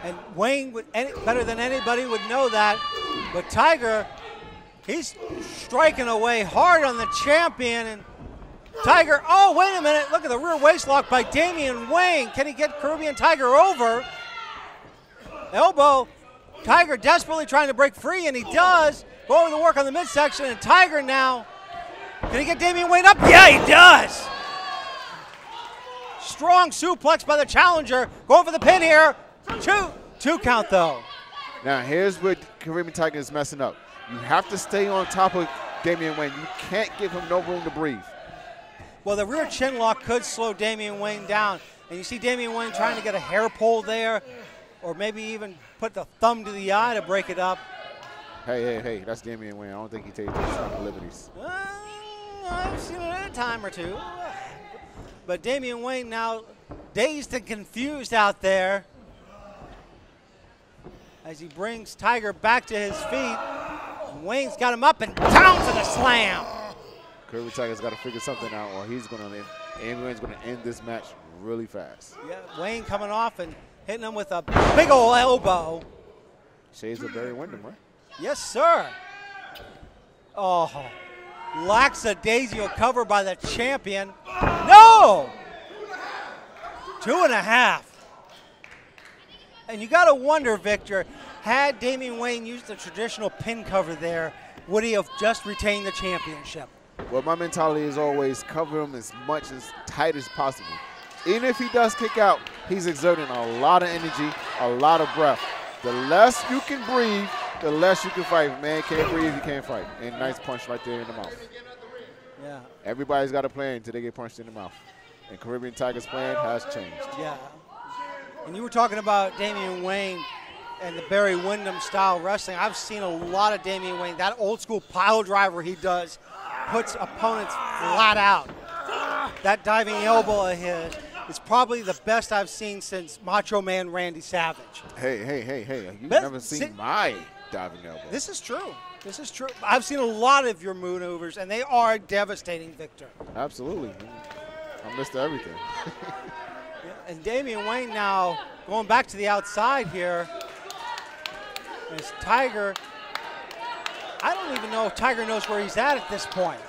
S5: And Wayne, better than anybody, would know that. But Tiger, he's striking away hard on the champion. And Tiger, oh, wait a minute. Look at the rear waist lock by Damien Wayne. Can he get Caribbean Tiger over? Elbow. Tiger desperately trying to break free, and he does. Go over the work on the midsection, and Tiger now. Can he get Damien Wayne up? Yeah, he does. Strong suplex by the challenger. Going for the pin here. Two count, though.
S9: Now, here's where Caribbean Tiger is messing up. You have to stay on top of Damien Wayne. You can't give him no room to breathe.
S5: Well, the rear chin lock could slow Damien Wayne down. And you see Damien Wayne trying to get a hair pull there, or maybe even put the thumb to the eye to break it up.
S9: Hey, that's Damien Wayne. I don't think he takes those kind of liberties.
S5: I've seen it a time or two. But Damien Wayne now dazed and confused out there as he brings Tiger back to his feet. And Wayne's got him up and down to the slam.
S9: Caribbean Tiger's got to figure something out, or he's going to Wayne's going to end this match really fast.
S5: Yeah, Wayne coming off and hitting him with a big ol' elbow.
S9: Shades of Barry Windham, right?
S5: Yes, sir. Oh, lackadaisical cover by the champion. No! 2.5. And you got to wonder, Victor, had Damien Wayne used the traditional pin cover there, would he have just retained the championship?
S9: Well, my mentality is always cover him as much as tight as possible. Even if he does kick out, he's exerting a lot of energy, a lot of breath. The less you can breathe, the less you can fight. If man can't breathe, you can't fight. And nice punch right there in the mouth.
S5: Yeah.
S9: Everybody's got a plan until they get punched in the mouth. And Caribbean Tiger's plan has changed.
S5: Yeah. And you were talking about Damien Wayne and the Barry Windham style wrestling. I've seen a lot of Damien Wayne. That old school pile driver he does puts opponents flat out. That diving elbow of his is probably the best I've seen since Macho Man Randy Savage.
S9: Hey. You've never seen my diving elbow.
S5: This is true. This is true. I've seen a lot of your maneuvers, and they are devastating, Victor.
S9: Absolutely. I'm Mr. Everything.
S5: And Damien Wayne now going back to the outside here. As Tiger, I don't even know if Tiger knows where he's at this point.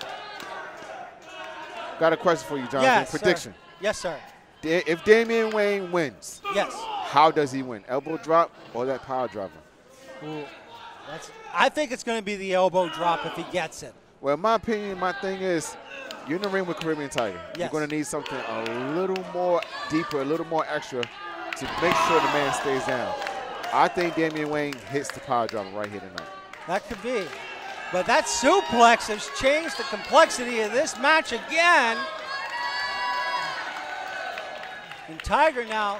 S9: Got a question for you, Jonathan.
S5: Yes,
S9: prediction.
S5: Sir. Yes, sir.
S9: If Damien Wayne wins,
S5: yes,
S9: how does he win? Elbow drop or that power driver?
S5: Ooh, I think it's going to be the elbow drop if he gets it.
S9: Well, in my opinion, my thing is, you're in the ring with Caribbean Tiger.
S5: Yes.
S9: You're going to need something a little more deeper, a little more extra to make sure the man stays down. I think Damien Wayne hits the power driver right here tonight.
S5: That could be. But that suplex has changed the complexity of this match again. And Tiger now,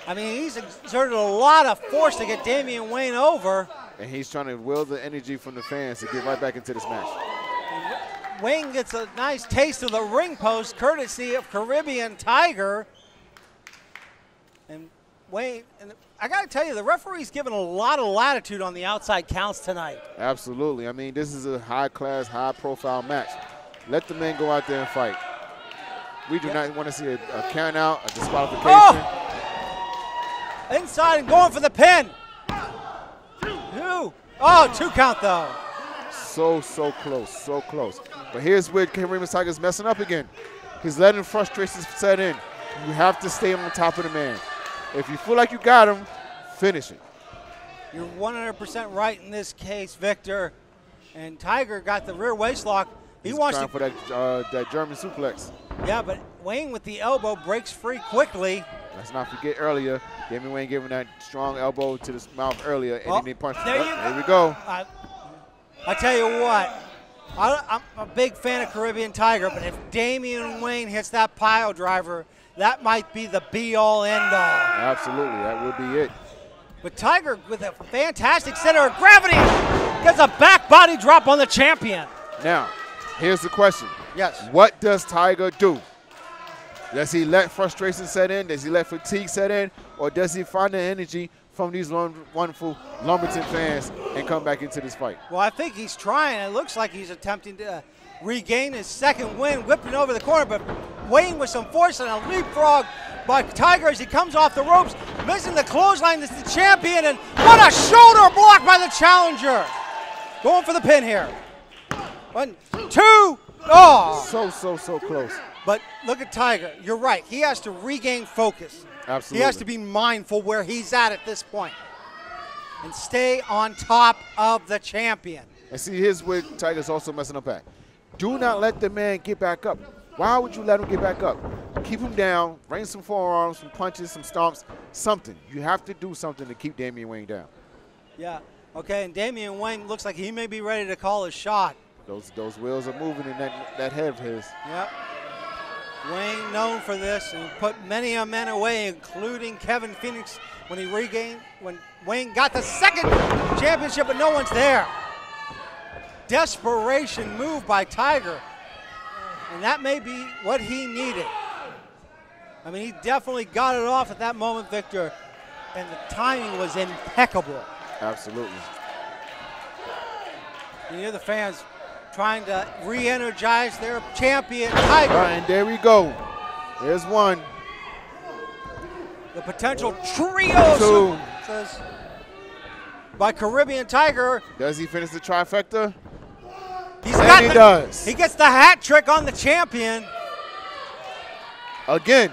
S5: I mean, he's exerted a lot of force to get Damien Wayne over.
S9: And he's trying to will the energy from the fans to get right back into this match.
S5: And Wayne gets a nice taste of the ring post, courtesy of Caribbean Tiger. And Wayne, and I got to tell you, the referee's given a lot of latitude on the outside counts tonight.
S9: Absolutely. I mean, this is a high-class, high-profile match. Let the men go out there and fight. We do not want to see a count out, a disqualification.
S5: Oh! Inside and going for the pin. Two count, though.
S9: So close, so close. But here's where Caribbean Tiger's messing up again. He's letting frustrations set in. You have to stay on top of the man. If you feel like you got him, finish it.
S5: You're 100% right in this case, Victor. And Tiger got the rear waist lock. He wants
S9: trying for that German suplex.
S5: Yeah, but Wayne with the elbow breaks free quickly.
S9: Let's not forget earlier, Damien Wayne gave him that strong elbow to the mouth earlier, and then he punched him. There we go.
S5: I tell you what, I'm a big fan of Caribbean Tiger, but if Damien Wayne hits that pile driver, that might be the be-all, end-all.
S9: Absolutely, that would be it.
S5: But Tiger, with a fantastic center of gravity, gets a back body drop on the champion.
S9: Now, here's the question.
S5: Yes.
S9: What does Tiger do? Does he let frustration set in? Does he let fatigue set in? Or does he find the energy from these wonderful Lumberton fans and come back into this fight?
S5: Well, I think he's trying. It looks like he's attempting to regain his second win, whipping over the corner, but Wayne with some force and a leapfrog by Tiger as he comes off the ropes, missing the clothesline. This is the champion, and what a shoulder block by the challenger. Going for the pin here. 1, 2, oh!
S9: So close.
S5: But look at Tiger. You're right. He has to regain focus.
S9: Absolutely.
S5: He has to be mindful where he's at this point and stay on top of the champion.
S9: And see, here's where Tiger's also messing up at. Do not let the man get back up. Why would you let him get back up? Keep him down, rain some forearms, some punches, some stomps, something. You have to do something to keep Damien Wayne down.
S5: Yeah. Okay, and Damien Wayne looks like he may be ready to call his shot.
S9: Those wheels are moving in that head of his.
S5: Yep. Wayne known for this and put many a man away, including Kevin Phoenix when Wayne got the second championship, but no one's there. Desperation move by Tiger, and that may be what he needed. I mean, he definitely got it off at that moment, Victor, and the timing was impeccable.
S9: Absolutely.
S5: And you're the fans trying to re-energize their champion, Tiger.
S9: And there we go. There's one.
S5: The potential trio
S9: Two.
S5: By Caribbean Tiger.
S9: Does he finish the trifecta?
S5: He does. He gets the hat trick on the champion.
S9: Again,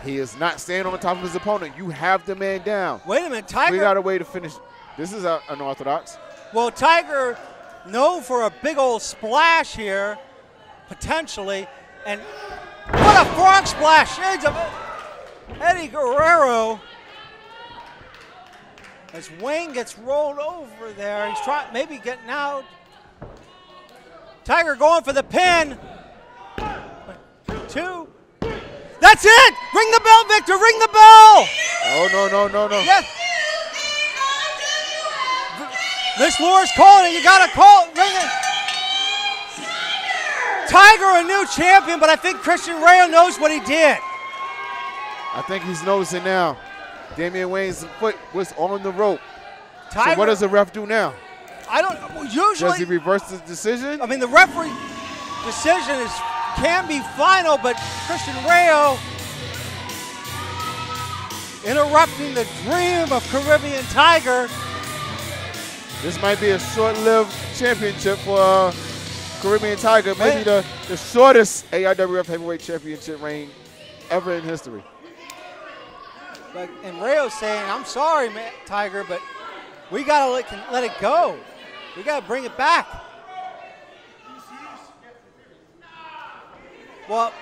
S9: he is not staying on the top of his opponent. You have the man down.
S5: Wait a minute, Tiger.
S9: We got a way to finish. This is unorthodox.
S5: Well, Tiger known for a big old splash here, potentially. And what a frog splash. Shades of Eddie Guerrero. As Wayne gets rolled over there. He's trying, maybe getting out. Tiger going for the pin. 2. That's it! Ring the bell, Victor, ring the bell!
S9: Oh, no.
S5: Yes. Miss Laura's calling it. You gotta call it. Ring it. Tiger, a new champion, but I think Christian Rayo knows what he did.
S9: I think he's noticing now. Damien Wayne's foot was on the rope.
S5: Tiger,
S9: so what does the ref do now?
S5: I don't. Usually,
S9: does he reverse the decision?
S5: I mean, the referee decision can be final, but Christian Rayo interrupting the dream of Caribbean Tiger.
S9: This might be a short-lived championship for Caribbean Tiger. Maybe the shortest AIWF heavyweight championship reign ever in history.
S5: And Rayo's saying, I'm sorry, man, Tiger, but we got to let it go. We got to bring it back. Well,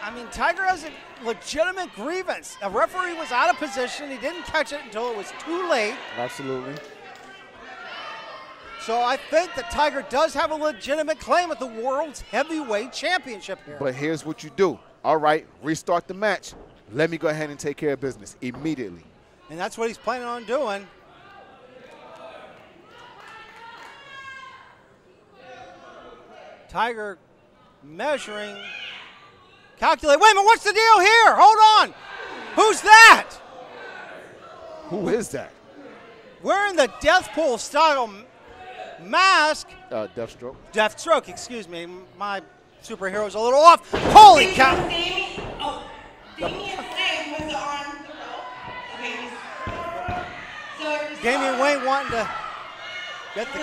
S5: I mean, Tiger has a legitimate grievance. A referee was out of position. He didn't catch it until it was too late.
S9: Absolutely.
S5: So I think that Tiger does have a legitimate claim at the World's Heavyweight Championship here.
S9: But here's what you do. All right, restart the match. Let me go ahead and take care of business immediately.
S5: And that's what he's planning on doing. Tiger measuring, calculate. Wait a minute, what's the deal here? Hold on. Who's that?
S9: Who is that?
S5: Wearing the death pool style mask.
S9: Deathstroke.
S5: Deathstroke, excuse me. My superhero's a little off. Holy cow.
S7: Damien's name was on the rope. Okay, so
S5: Damien Wayne wanting to get the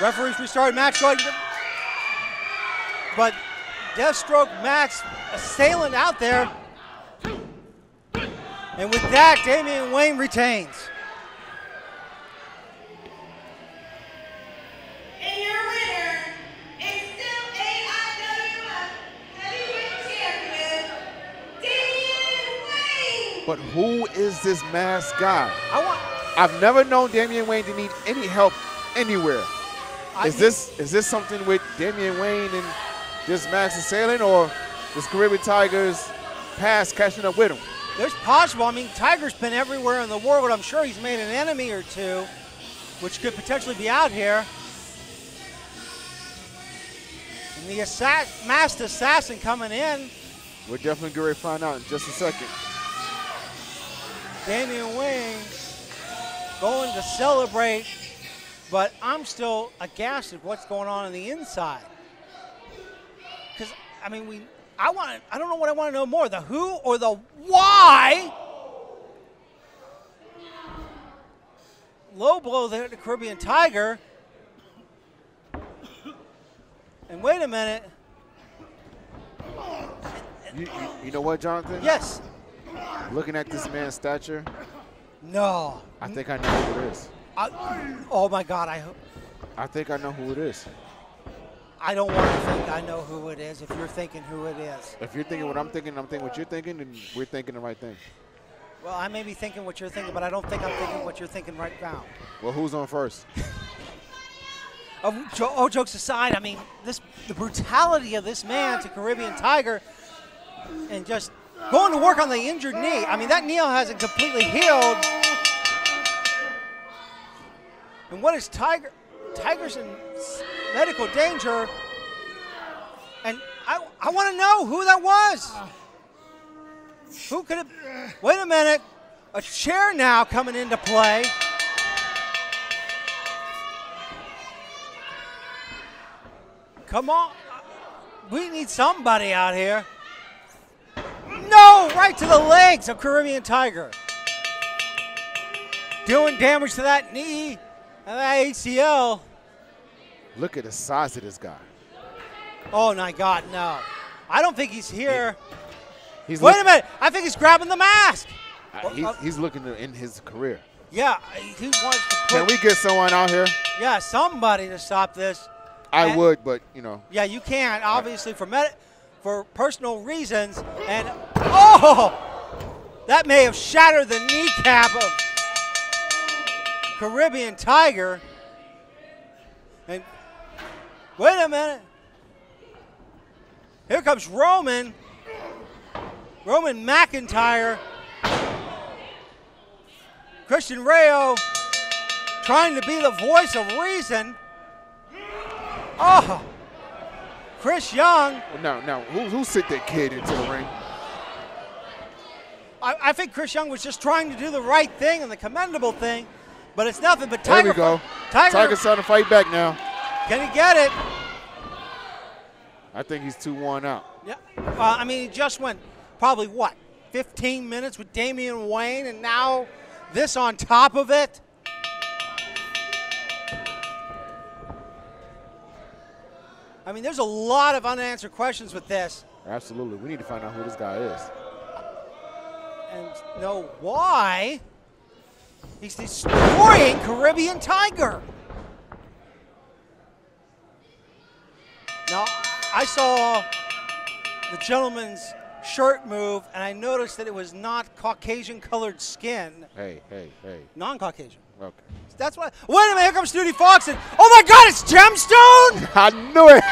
S5: referees restarted match going. But Deathstroke Max assailant out there. And with that, Damien Wayne retains.
S7: And your winner is still AIWF
S9: who is this masked guy? I've never known Damien Wayne to need any help anywhere. Is this something with Damien Wayne and this masked assailant, or this Caribbean Tiger's past catching up with him?
S5: There's possible. I mean, Tiger's been everywhere in the world. I'm sure he's made an enemy or two, which could potentially be out here. And the masked assassin coming in.
S9: We're definitely going to find out in just a second.
S5: Damien Wayne going to celebrate, but I'm still aghast at what's going on the inside. Because, I mean, I don't know what I want to know more, the who or the why. Low blow there at the Caribbean Tiger. And wait a minute.
S9: You know what, Jonathan?
S5: Yes.
S9: Looking at this man's stature.
S5: No.
S9: I think I know who it is.
S5: Oh my God!
S9: I think I know who it is.
S5: I don't want to think I know who it is. If you're thinking who it is.
S9: If you're thinking what I'm thinking what you're thinking, then we're thinking the right thing.
S5: Well, I may be thinking what you're thinking, but I don't think I'm thinking what you're thinking right now.
S9: Well, who's on first?
S5: Jokes aside, I mean, the brutality of this man to Caribbean Tiger, and just going to work on the injured knee. I mean, that knee hasn't completely healed. And what is Tiger's in medical danger. And I want to know who that was. Who could have? Wait a minute. A chair now coming into play. Come on. We need somebody out here. No, right to the legs of Caribbean Tiger. Doing damage to that knee and that ACL.
S9: Look at the size of this guy.
S5: Oh, my God, no. I don't think he's here.
S9: Wait
S5: a minute. I think he's grabbing the mask.
S9: He's looking to end his career.
S5: Yeah, he wants to put.
S9: Can we get someone out here?
S5: Yeah, somebody to stop this.
S9: I would, but, you know.
S5: Yeah, you can't, obviously, for personal reasons. And, oh, that may have shattered the kneecap of Caribbean Tiger. And wait a minute. Here comes Roman McIntyre. Christian Rayo trying to be the voice of reason. Oh, Chris Young.
S9: Now, who sent that kid into the ring?
S5: I think Chris Young was just trying to do the right thing and the commendable thing, but it's nothing but Tiger.
S9: There we go. Tiger's starting to fight back now.
S5: Can he get it?
S9: I think he's 2-1 out.
S5: Yeah. I mean, he just went probably, 15 minutes with Damien Wayne, and now this on top of it? I mean, there's a lot of unanswered questions with this.
S9: Absolutely. We need to find out who this guy is.
S5: And know why he's destroying Caribbean Tiger. Now, I saw the gentleman's shirt move, and I noticed that it was not Caucasian-colored skin.
S9: Hey.
S5: Non-Caucasian.
S9: Okay.
S5: That's why. Wait a minute, here comes Snooty Fox, and oh my God, it's Gemstone!
S9: I knew it.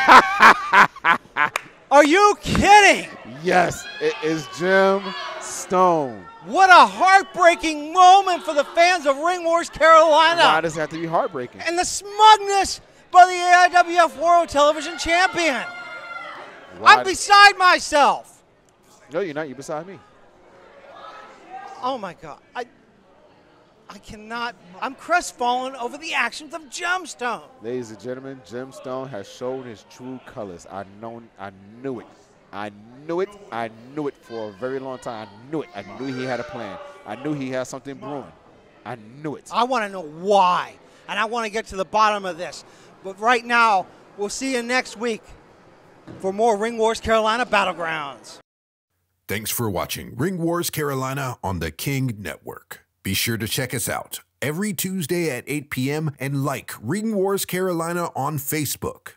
S5: Are you kidding?
S9: Yes, it is Gemstone.
S5: What a heartbreaking moment for the fans of Ring Wars Carolina.
S9: Why does it have to be heartbreaking?
S5: And the smugness by the AIWF World Television Champion. I'm beside myself.
S9: No, you're not. You're beside me.
S5: Oh, my God. I cannot. I'm crestfallen over the actions of Gemstone.
S9: Ladies and gentlemen, Gemstone has shown his true colors. I knew it. I knew it for a very long time. I knew it. I knew he had a plan. I knew he had something brewing. I knew it.
S5: I want to know why, and I want to get to the bottom of this. But right now, we'll see you next week for more Ring Wars Carolina Battlegrounds.
S15: Thanks for watching Ring Wars Carolina on the King Network. Be sure to check us out every Tuesday at 8 p.m. and like Ring Wars Carolina on Facebook.